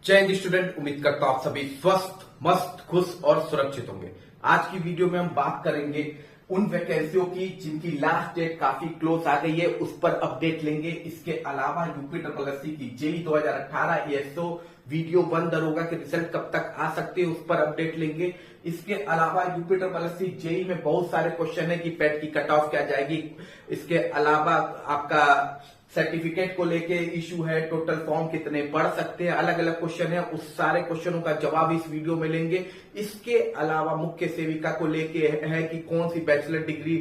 जय हिंद स्टूडेंट, उम्मीद करता हूं आप सभी स्वस्थ, मस्त, खुश और सुरक्षित होंगे। आज की वीडियो में हम बात करेंगे उन वैकेंसियों की जिनकी लास्ट डेट काफी क्लोज आ गई है, उस पर अपडेट लेंगे। इसके अलावा यूपी की जेई 2018 एएसओ वीडियो 1 दरोगा के रिजल्ट कब तक आ सकते हैं, उस पर अपडेट लेंगे। इसके अलावा यूपी जेई में बहुत सारे क्वेश्चन है कि पेट की कट ऑफ क्या जाएगी। इसके अलावा आपका सर्टिफिकेट को लेके इशू है, टोटल फॉर्म कितने पढ़ सकते हैं, अलग अलग क्वेश्चन है, उस सारे क्वेश्चनों का जवाब इस वीडियो में लेंगे। इसके अलावा मुख्य सेविका को लेके है कि कौन सी बैचलर डिग्री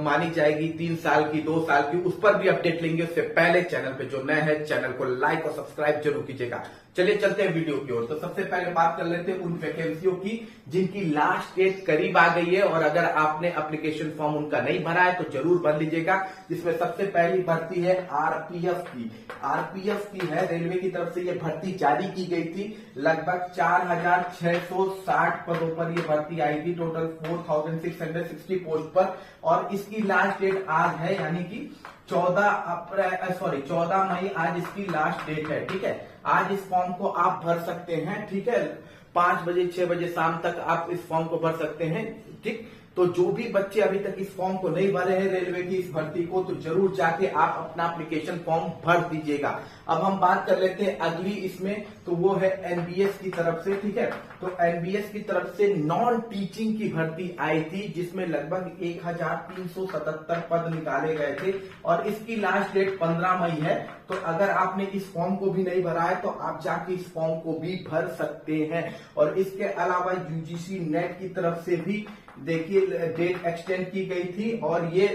मानी जाएगी, 3 साल की, 2 साल की, उस पर भी अपडेट लेंगे। उससे पहले चैनल पे जो नया है चैनल को लाइक और सब्सक्राइब जरूर कीजिएगा। चलिए चलते हैं वीडियो की ओर। तो सबसे पहले बात कर लेते हैं उन वैकेंसियों की जिनकी लास्ट डेट करीब आ गई है और अगर आपने एप्लीकेशन फॉर्म उनका नहीं भरा है तो जरूर भर लीजिएगा। जिसमें सबसे पहली भर्ती है आरपीएफ की। आरपीएफ की है, रेलवे की तरफ से यह भर्ती जारी की गई थी। लगभग 4660 पदों पर यह भर्ती आई थी, टोटल 4660 पोस्ट पर। और इसकी लास्ट डेट आज है, यानी कि 14 मई आज इसकी लास्ट डेट है। ठीक है, आज इस फॉर्म को आप भर सकते हैं। ठीक है, 5 बजे 6 बजे शाम तक आप इस फॉर्म को भर सकते हैं। ठीक, तो जो भी बच्चे अभी तक इस फॉर्म को नहीं भरे हैं रेलवे की इस भर्ती को, तो जरूर जाके आप अपना एप्लीकेशन फॉर्म भर दीजिएगा। अब हम बात कर लेते हैं अगली इसमें, तो वो है एनबीएस की तरफ से। ठीक है, तो एनबीएस की तरफ से नॉन टीचिंग की भर्ती आई थी जिसमें लगभग 1377 पद निकाले गए थे और इसकी लास्ट डेट 15 मई है। तो अगर आपने इस फॉर्म को भी नहीं भरा है तो आप जाके इस फॉर्म को भी भर सकते हैं। और इसके अलावा यूजीसी नेट की तरफ से भी देखिए डेट एक्सटेंड की गई थी और ये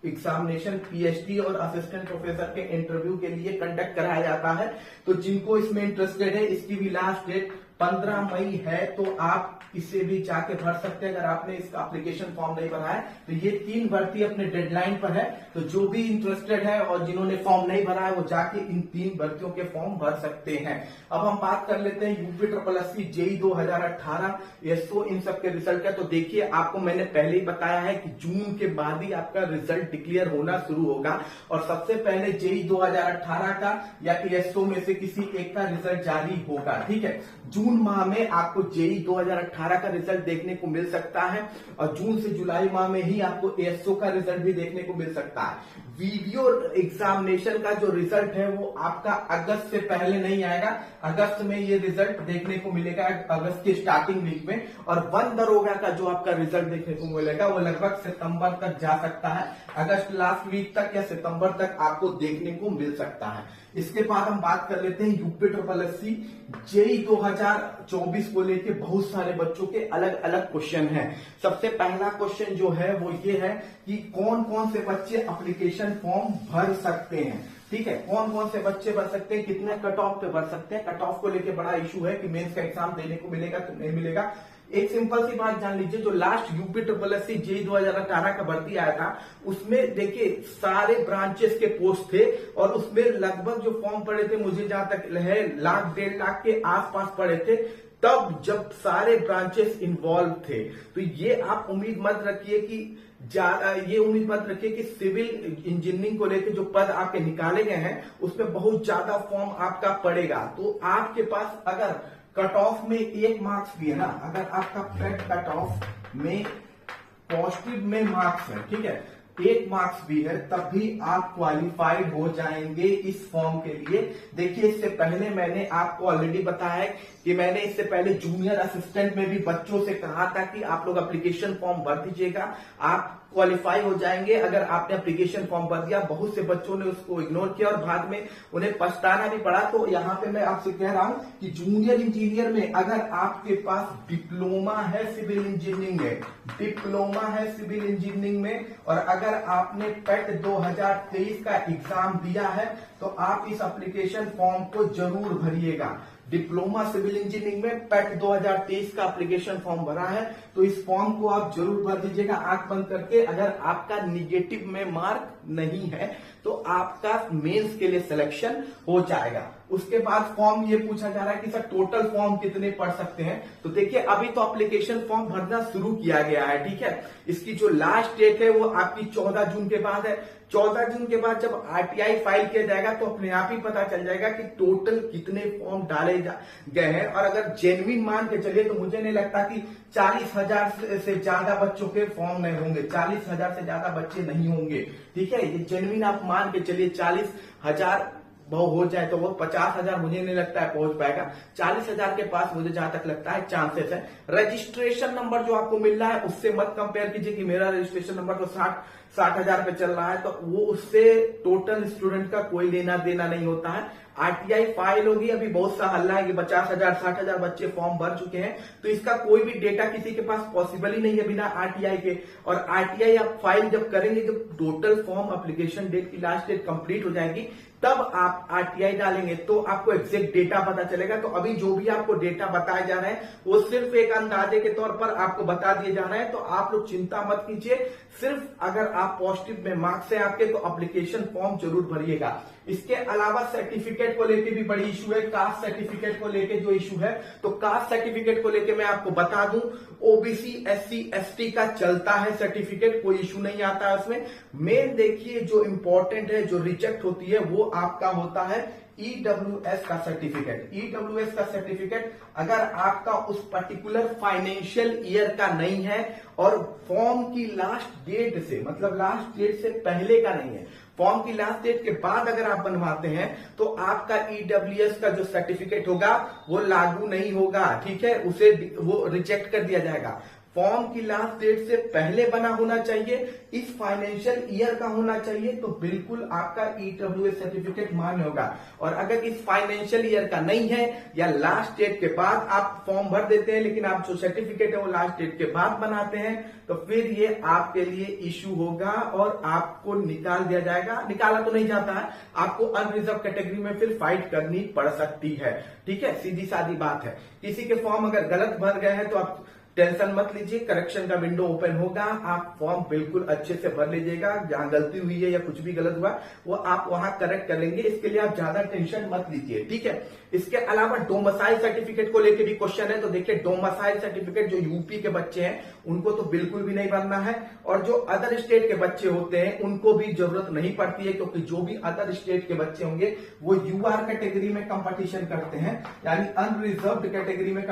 एग्जामिनेशन पीएचडी और असिस्टेंट प्रोफेसर के इंटरव्यू के लिए कंडक्ट कराया जाता है। तो जिनको इसमें इंटरेस्टेड है, इसकी भी लास्ट डेट 15 मई है, तो आप इसे भी जाके भर सकते हैं। अगर आपने इसका एप्लीकेशन फॉर्म नहीं भरा है तो ये 3 भर्ती अपने डेडलाइन पर है। तो जो भी इंटरेस्टेड है और जिन्होंने फॉर्म नहीं भरा है वो जाके इन 3 भर्तियों के फॉर्म भर सकते हैं। अब हम बात कर लेते हैं यूपी जेई 2018 एसओ इन सब के रिजल्ट का। तो देखिए, आपको मैंने पहले ही बताया है कि जून के बाद ही आपका रिजल्ट डिक्लेयर होना शुरू होगा और सबसे पहले जेई 2018 का या एसओ में से किसी एक का रिजल्ट जारी होगा। ठीक है, जून माह में आपको जेई 2018 का रिजल्ट देखने को मिल सकता है और जून से जुलाई माह में ही आपको एसओ का रिजल्ट भी देखने को मिल सकता है। वीडियो एग्जामिनेशन का जो रिजल्ट है वो आपका अगस्त से पहले नहीं आएगा। अगस्त में ये रिजल्ट देखने को मिलेगा, अगस्त के स्टार्टिंग वीक में। और 1 दरोगा का जो आपका रिजल्ट देखने को मिलेगा वो लगभग सितंबर तक जा सकता है, अगस्त लास्ट वीक तक या सितंबर तक आपको देखने को मिल सकता है। इसके बाद हम बात कर लेते हैं यूपी जेई 2024 को लेके बहुत सारे बच्चों के अलग अलग क्वेश्चन हैं। सबसे पहला क्वेश्चन जो है वो ये है कि कौन कौन से बच्चे एप्लीकेशन फॉर्म भर सकते हैं। ठीक है, कौन कौन से बच्चे भर सकते हैं, कितने कट ऑफ पे भर सकते हैं। कट ऑफ को लेके बड़ा इशू है कि मेंस का एग्जाम देने को मिलेगा कि नहीं मिलेगा। एक सिंपल सी बात जान लीजिए, जो लास्ट यूपी जेई 2018 का भर्ती आया था उसमें देखिए सारे ब्रांचेस के पोस्ट थे और उसमें लगभग जो फॉर्म पड़े थे, मुझे जहां तक है 1,00,000 1.5 लाख के आसपास पड़े थे, तब जब सारे ब्रांचेस इन्वॉल्व थे। तो ये आप उम्मीद मत रखिए कि सिविल इंजीनियरिंग को लेकर जो पद आपके निकाले गए हैं उसमें बहुत ज्यादा फॉर्म आपका पड़ेगा। तो आपके पास अगर कट ऑफ में 1 मार्क्स भी है ना, अगर आपका पेट कट ऑफ में पॉजिटिव में मार्क्स है, ठीक है, 1 मार्क्स भी है, तब भी आप क्वालिफाइड हो जाएंगे इस फॉर्म के लिए। देखिए, इससे पहले मैंने आपको ऑलरेडी बताया है कि मैंने इससे पहले जूनियर असिस्टेंट में भी बच्चों से कहा था कि आप लोग एप्लीकेशन फॉर्म भर दीजिएगा, आप क्वालिफाई हो जाएंगे अगर आपने एप्लीकेशन फॉर्म भर दिया। बहुत से बच्चों ने उसको इग्नोर किया और बाद में उन्हें पछताना भी पड़ा। तो यहाँ पे मैं आपसे कह रहा हूं कि जूनियर इंजीनियर में अगर आपके पास डिप्लोमा है सिविल इंजीनियरिंग में, डिप्लोमा है सिविल इंजीनियरिंग में, और अगर आपने पेट 2023 का एग्जाम दिया है तो आप इस एप्लीकेशन फॉर्म को जरूर भरिएगा। डिप्लोमा सिविल इंजीनियरिंग में पेट 2023 का एप्लीकेशन फॉर्म भरा है तो इस फॉर्म को आप जरूर भर दीजिएगा आंख बंद करके। अगर आपका निगेटिव में मार्क नहीं है तो आपका मेंस के लिए सिलेक्शन हो जाएगा। उसके बाद फॉर्म ये पूछा जा रहा है कि सर टोटल फॉर्म कितने पढ़ सकते हैं। तो देखिए, अभी तो एप्लीकेशन फॉर्म भरना शुरू किया गया है। ठीक है, इसकी जो लास्ट डेट है वो आपकी 14 जून के बाद है। 14 जून के बाद जब आरटीआई फाइल किया जाएगा तो अपने आप ही पता चल जाएगा कि टोटल कितने फॉर्म डाले गए हैं। और अगर जेन्युइन मान के चलिए तो मुझे नहीं लगता कि 40,000 से ज्यादा बच्चों के फॉर्म नहीं होंगे, 40,000 से ज्यादा बच्चे नहीं होंगे। ठीक है, ये जेन्युइन आप मान के चलिए 40,000 बहुत हो जाए तो वो 50,000 मुझे नहीं लगता है पहुंच पाएगा। 40,000 के पास मुझे जहां तक लगता है चांसेस है। रजिस्ट्रेशन नंबर जो आपको मिल रहा है उससे मत कंपेयर कीजिए कि मेरा रजिस्ट्रेशन नंबर तो 60,000 पे चल रहा है, तो वो उससे टोटल स्टूडेंट का कोई लेना देना नहीं होता है। आरटीआई फाइल होगी, अभी बहुत सा हल्ला है कि 50,000 60,000 बच्चे फॉर्म भर चुके हैं, तो इसका कोई भी डेटा किसी के पास पॉसिबल ही नहीं है बिना आरटीआई के। और आरटीआई आप फाइल जब करेंगे, जब टोटल फॉर्म एप्लीकेशन डेट की लास्ट डेट कंप्लीट हो जाएगी तब आप आरटीआई डालेंगे तो आपको एग्जैक्ट डेटा पता चलेगा। तो अभी जो भी आपको डेटा बताए जा रहे हैं वो सिर्फ एक अंदाजे के तौर पर आपको बता दिए जा रहे हैं, तो आप लोग चिंता मत कीजिए। सिर्फ अगर आप पॉजिटिव में मार्क्स है आपके तो एप्लीकेशन फॉर्म जरूर भरिएगा। इसके अलावा सर्टिफिकेट को लेके भी बड़ी इशू है, कास्ट सर्टिफिकेट को लेके जो इशू है, तो कास्ट सर्टिफिकेट को लेके मैं आपको बता दूं, ओबीसी एससी एसटी का चलता है सर्टिफिकेट, कोई इशू नहीं आता है उसमें। मेन देखिए जो इंपॉर्टेंट है, जो रिजेक्ट होती है वो आपका होता है ईडब्ल्यूएस का सर्टिफिकेट। ईडब्ल्यूएस का सर्टिफिकेट अगर आपका उस पर्टिकुलर फाइनेंशियल ईयर का नहीं है और फॉर्म की लास्ट डेट से, मतलब लास्ट डेट से पहले का नहीं है, फॉर्म की लास्ट डेट के बाद अगर आप बनवाते हैं तो आपका ईडब्ल्यूएस का जो सर्टिफिकेट होगा वो लागू नहीं होगा। ठीक है, उसे वो रिजेक्ट कर दिया जाएगा। फॉर्म की लास्ट डेट से पहले बना होना चाहिए, इस फाइनेंशियल ईयर का होना चाहिए, तो बिल्कुल आपका ईडब्ल्यूएस सर्टिफिकेट मान्य होगा। और अगर इस फाइनेंशियल ईयर का नहीं है या लास्ट डेट के बाद आप फॉर्म भर देते हैं लेकिन आप जो सर्टिफिकेट है वो लास्ट डेट के बाद बनाते हैं, तो फिर ये आपके लिए इश्यू होगा और आपको निकाल दिया जाएगा। निकाला तो नहीं जाता है, आपको अनरिजर्व कैटेगरी में फिर फाइट करनी पड़ सकती है। ठीक है, सीधी सादी बात है। किसी के फॉर्म अगर गलत भर गए हैं तो आप टेंशन मत लीजिए, करेक्शन का विंडो ओपन होगा, आप फॉर्म बिल्कुल अच्छे से भर लीजिएगा। जहां गलती हुई है या कुछ भी गलत हुआ वो आप वहां करेक्ट कर लेंगे, इसके लिए आप ज्यादा टेंशन मत लीजिए। ठीक है, इसके अलावा डोमिसाइल सर्टिफिकेट को लेकर भी क्वेश्चन है, तो देखिए डोमिसाइल सर्टिफिकेट जो यूपी के बच्चे हैं उनको तो बिल्कुल भी नहीं बनना है, और जो अदर स्टेट के बच्चे होते हैं उनको भी जरूरत नहीं पड़ती है, क्योंकि जो भी अदर स्टेट के बच्चे होंगे वो यूआर कैटेगरी में कंपटीशन करते हैं, यानी अनरिजर्व्ड कैटेगरी में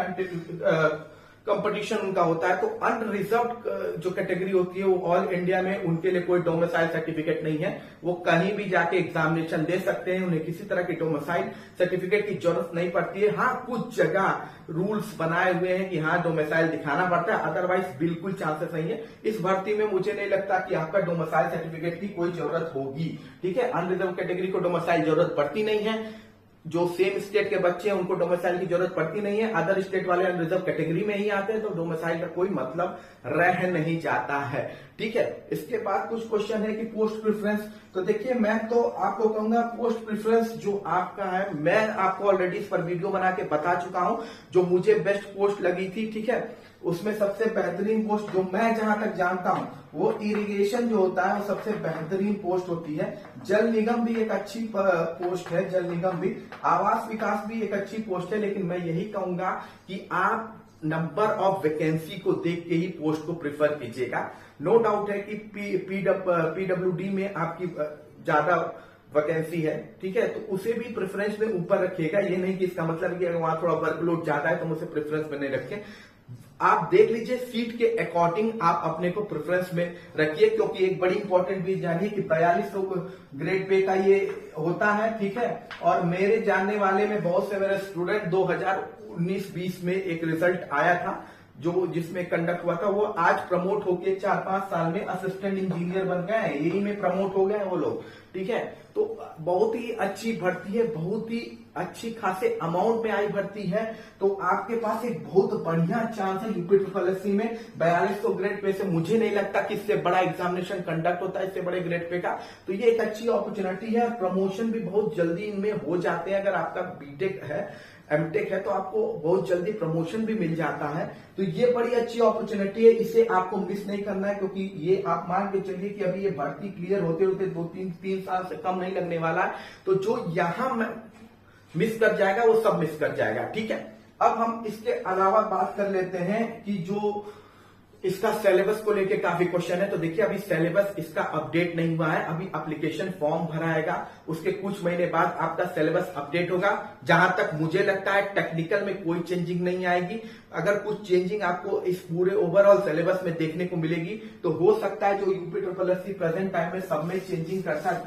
कंपटीशन उनका होता है। तो अनरिजर्व्ड जो कैटेगरी होती है वो ऑल इंडिया में उनके लिए कोई डोमिसाइल सर्टिफिकेट नहीं है, वो कहीं भी जाके एग्जामिनेशन दे सकते हैं, उन्हें किसी तरह की डोमिसाइल सर्टिफिकेट की जरूरत नहीं पड़ती है। हाँ, कुछ जगह रूल्स बनाए हुए हैं कि हाँ डोमिसाइल दिखाना पड़ता है, अदरवाइज बिल्कुल चांसेस नहीं है। इस भर्ती में मुझे नहीं लगता कि आपका डोमिसाइल सर्टिफिकेट की कोई जरूरत होगी। ठीक है, अनरिजर्व कैटेगरी को डोमिसाइल जरूरत पड़ती नहीं है, जो सेम स्टेट के बच्चे हैं उनको डोमिसाइल की जरूरत पड़ती नहीं है, अदर स्टेट वाले अनरिजर्व कैटेगरी में ही आते हैं, तो डोमिसाइल का कोई मतलब रह नहीं जाता है। ठीक है, इसके बाद कुछ क्वेश्चन है कि पोस्ट प्रेफरेंस, तो देखिए मैं तो आपको कहूंगा पोस्ट प्रेफरेंस जो आपका है, मैं आपको ऑलरेडी इस पर वीडियो बना के बता चुका हूं जो मुझे बेस्ट पोस्ट लगी थी। ठीक है, उसमें सबसे बेहतरीन पोस्ट जो मैं जहां तक जानता हूं वो इरिगेशन जो होता है वो सबसे बेहतरीन पोस्ट होती है। जल निगम भी एक अच्छी पोस्ट है, जल निगम भी, आवास विकास भी एक अच्छी पोस्ट है, लेकिन मैं यही कहूंगा कि आप नंबर ऑफ वैकेंसी को देख के ही पोस्ट को प्रिफर कीजिएगा। नो डाउट है कि पीडब्ल्यूडी में आपकी ज्यादा वैकेंसी है, ठीक है, तो उसे भी प्रेफरेंस में ऊपर रखिएगा। ये नहीं कि इसका मतलब कि अगर वहां थोड़ा वर्कलोड ज्यादा है तो मुझे प्रेफरेंस में नहीं रखें। आप देख लीजिए सीट के अकॉर्डिंग आप अपने को प्रेफरेंस में रखिए, क्योंकि एक बड़ी इंपॉर्टेंट भी जानिए कि 4200 ग्रेड पे का ये होता है। ठीक है, और मेरे जानने वाले में बहुत से मेरे स्टूडेंट 2019-20 में एक रिजल्ट आया था जो जिसमें कंडक्ट हुआ था, वो आज प्रमोट होके 4-5 साल में असिस्टेंट इंजीनियर बन गए हैं, यही में प्रमोट हो गए हैं वो लोग। ठीक है, तो बहुत ही अच्छी भर्ती है, बहुत ही अच्छी खासे अमाउंट में आई भर्ती है, तो आपके पास एक बहुत बढ़िया चांस है यूपी ट्रिपल में 4200 ग्रेड पे से। मुझे नहीं लगता कि इससे बड़ा एग्जामिनेशन कंडक्ट होता है इससे बड़े ग्रेड पे का, तो ये एक अच्छी अपॉर्चुनिटी है। प्रमोशन भी बहुत जल्दी इनमें हो जाते हैं, अगर आपका बीटेक है एमटेक है तो आपको बहुत जल्दी प्रमोशन भी मिल जाता है, तो ये बड़ी अच्छी अपॉर्चुनिटी है, इसे आपको मिस नहीं करना है, क्योंकि ये आप मान के चलिए कि अभी ये भर्ती क्लियर होते होते 2-3 साल से कम नहीं लगने वाला है, तो जो यहां मिस कर जाएगा वो सब मिस कर जाएगा। ठीक है, अब हम इसके अलावा बात कर लेते हैं कि जो इसका सिलेबस को लेके काफी क्वेश्चन है। तो देखिए अभी सिलेबस इसका अपडेट नहीं हुआ है, अभी एप्लीकेशन फॉर्म भराएगा, उसके कुछ महीने बाद आपका सिलेबस अपडेट होगा। जहां तक मुझे लगता है टेक्निकल में कोई चेंजिंग नहीं आएगी। अगर कुछ चेंजिंग आपको इस पूरे ओवरऑल सिलेबस में देखने को मिलेगी तो हो सकता है जो यूपी ट्रिपल प्रेजेंट टाइम में सब में चेंजिंग करता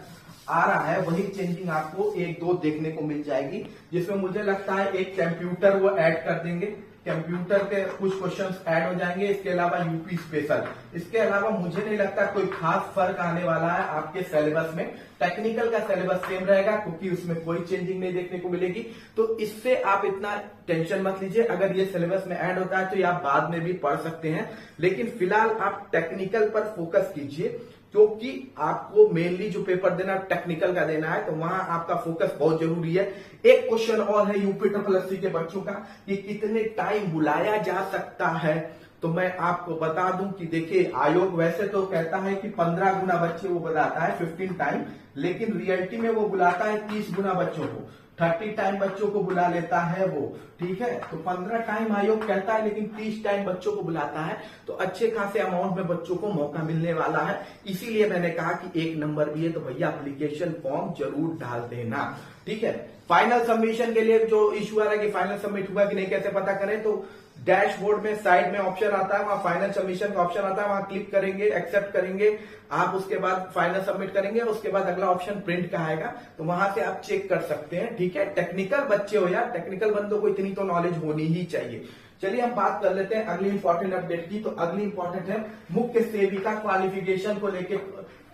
आ रहा है वही चेंजिंग आपको एक दो देखने को मिल जाएगी, जिसमें मुझे लगता है एक कंप्यूटर वो ऐड कर देंगे, कंप्यूटर के कुछ क्वेश्चंस ऐड हो जाएंगे, इसके अलावा यूपी स्पेशल। इसके अलावा मुझे नहीं लगता कोई खास फर्क आने वाला है आपके सिलेबस में। टेक्निकल का सिलेबस सेम रहेगा क्योंकि उसमें कोई चेंजिंग नहीं देखने को मिलेगी, तो इससे आप इतना टेंशन मत लीजिए। अगर ये सिलेबस में ऐड होता है तो ये आप बाद में भी पढ़ सकते हैं, लेकिन फिलहाल आप टेक्निकल पर फोकस कीजिए क्योंकि आपको मेनली जो पेपर देना टेक्निकल का देना है, तो वहां आपका फोकस बहुत जरूरी है। एक क्वेश्चन और है यूपी ट्रिपल के बच्चों का कि कितने टाइम बुलाया जा सकता है। तो मैं आपको बता दूं कि देखिए आयोग वैसे तो कहता है कि 15 गुना बच्चे वो बताता है 15 टाइम, लेकिन रियलिटी में वो बुलाता है 30 गुना बच्चों को, 30 टाइम बच्चों को बुला लेता है वो, ठीक है। तो 15 टाइम आयोग कहता है लेकिन 30 टाइम बच्चों को बुलाता है, तो अच्छे खासे अमाउंट में बच्चों को मौका मिलने वाला है। इसीलिए मैंने कहा कि एक नंबर भी है तो भैया एप्लीकेशन फॉर्म जरूर डाल देना, ठीक है। फाइनल सबमिशन के लिए जो इश्यू आ रहा है कि फाइनल सबमिट हुआ कि नहीं कैसे पता करें, तो डैशबोर्ड में साइड में ऑप्शन आता है, वहां फाइनल सबमिशन का ऑप्शन आता है, वहां क्लिक करेंगे, एक्सेप्ट करेंगे आप, उसके बाद फाइनल सबमिट करेंगे, उसके बाद अगला ऑप्शन प्रिंट का आएगा, तो वहां से आप चेक कर सकते हैं, ठीक है। टेक्निकल बच्चे हो यार, टेक्निकल बंदों को इतनी तो नॉलेज होनी ही चाहिए। चलिए हम बात कर लेते हैं अगली इंपॉर्टेंट अपडेट की। तो अगली इंपॉर्टेंट है मुख्य सेविका क्वालिफिकेशन को लेके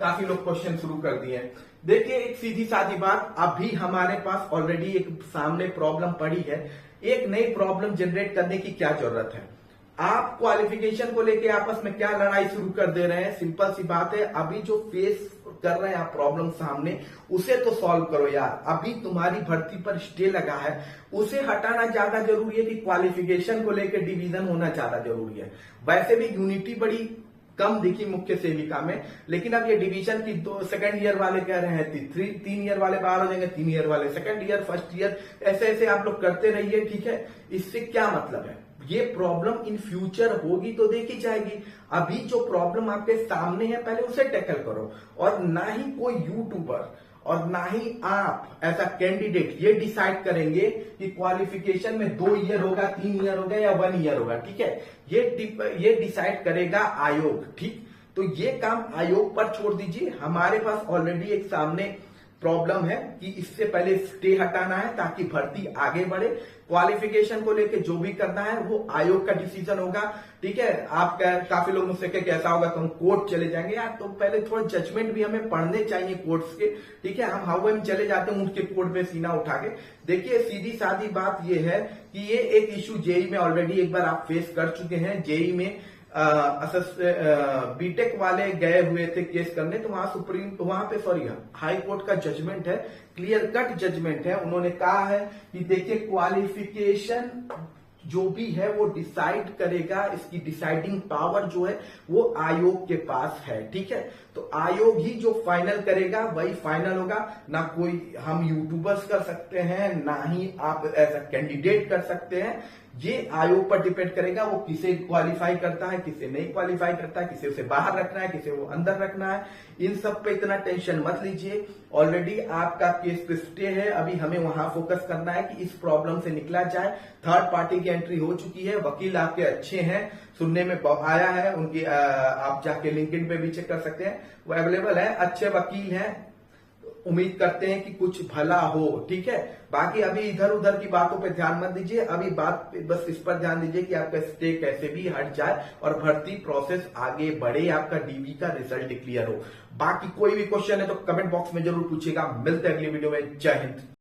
काफी लोग क्वेश्चन शुरू कर दिए हैं। देखिए एक सीधी सादी बात, अभी हमारे पास ऑलरेडी एक सामने प्रॉब्लम पड़ी है, एक नई प्रॉब्लम जनरेट करने की क्या जरूरत है। आप क्वालिफिकेशन को लेके आपस में क्या लड़ाई शुरू कर दे रहे हैं। सिंपल सी बात है, अभी जो फेस कर रहे हैं आप प्रॉब्लम सामने, उसे तो सॉल्व करो यार। अभी तुम्हारी भर्ती पर स्टे लगा है, उसे हटाना ज्यादा जरूरी है कि क्वालिफिकेशन को लेकर डिवीजन होना ज्यादा जरूरी है। वैसे भी यूनिटी बड़ी कम दिखी मुख्य सेविका में, लेकिन अब ये डिवीजन की दो सेकंड ईयर वाले कह रहे हैं 3 ईयर वाले बाहर हो जाएंगे, 3 ईयर वाले सेकंड ईयर, फर्स्ट ईयर, ऐसे ऐसे आप लोग करते रहिए, ठीक है। इससे क्या मतलब है, ये प्रॉब्लम इन फ्यूचर होगी तो देखी जाएगी। अभी जो प्रॉब्लम आपके सामने है पहले उसे टैकल करो, और ना ही कोई यूट्यूबर और ना ही आप ऐसा कैंडिडेट ये डिसाइड करेंगे कि क्वालिफिकेशन में 2 ईयर होगा, 3 ईयर होगा या 1 ईयर होगा, ठीक है। ये डिसाइड करेगा आयोग, ठीक। तो ये काम आयोग पर छोड़ दीजिए। हमारे पास ऑलरेडी एक सामने प्रॉब्लम है कि इससे पहले स्टे हटाना है ताकि भर्ती आगे बढ़े। क्वालिफिकेशन को लेके जो भी करना है वो आयोग का डिसीजन होगा, ठीक है। आप काफी लोग मुझसे कैसा होगा तो हम कोर्ट चले जाएंगे यार, तो पहले थोड़ा जजमेंट भी हमें पढ़ने चाहिए कोर्ट्स के, ठीक है। हम हाउ चले जाते हैं उनके कोर्ट में सीना उठा के। देखिए सीधी सादी बात ये है कि ये एक इश्यू जेई में ऑलरेडी एक बार आप फेस कर चुके हैं। जेई में बीटेक वाले गए हुए थे केस करने, तो वहां पे हाई कोर्ट का जजमेंट है, क्लियर कट जजमेंट है। उन्होंने कहा है कि देखिए क्वालिफिकेशन जो भी है वो डिसाइड करेगा, इसकी डिसाइडिंग पावर जो है वो आयोग के पास है, ठीक है। तो आयोग ही जो फाइनल करेगा वही फाइनल होगा, ना कोई हम यूट्यूबर्स कर सकते हैं, ना ही आप ऐसा कैंडिडेट कर सकते हैं। ये आयोग पर डिपेंड करेगा वो किसे क्वालिफाई करता है, किसे नहीं क्वालिफाई करता है, किसे उसे बाहर रखना है, किसे वो अंदर रखना है। इन सब पे इतना टेंशन मत लीजिए। ऑलरेडी आपका केस पे स्टे है, अभी हमें वहां फोकस करना है कि इस प्रॉब्लम से निकला जाए। थर्ड पार्टी की एंट्री हो चुकी है, वकील आपके अच्छे हैं, सुनने में आया है उनकी, आप जाके लिंक्डइन पे भी चेक कर सकते हैं, वो अवेलेबल है, अच्छे वकील हैं। उम्मीद करते हैं कि कुछ भला हो, ठीक है। बाकी अभी इधर उधर की बातों पे ध्यान मत दीजिए, अभी बात बस इस पर ध्यान दीजिए कि आपका स्टे कैसे भी हट जाए और भर्ती प्रोसेस आगे बढ़े, आपका डीवी का रिजल्ट क्लियर हो। बाकी कोई भी क्वेश्चन है तो कमेंट बॉक्स में जरूर पूछिएगा। मिलते हैं अगली वीडियो में। जय हिंद।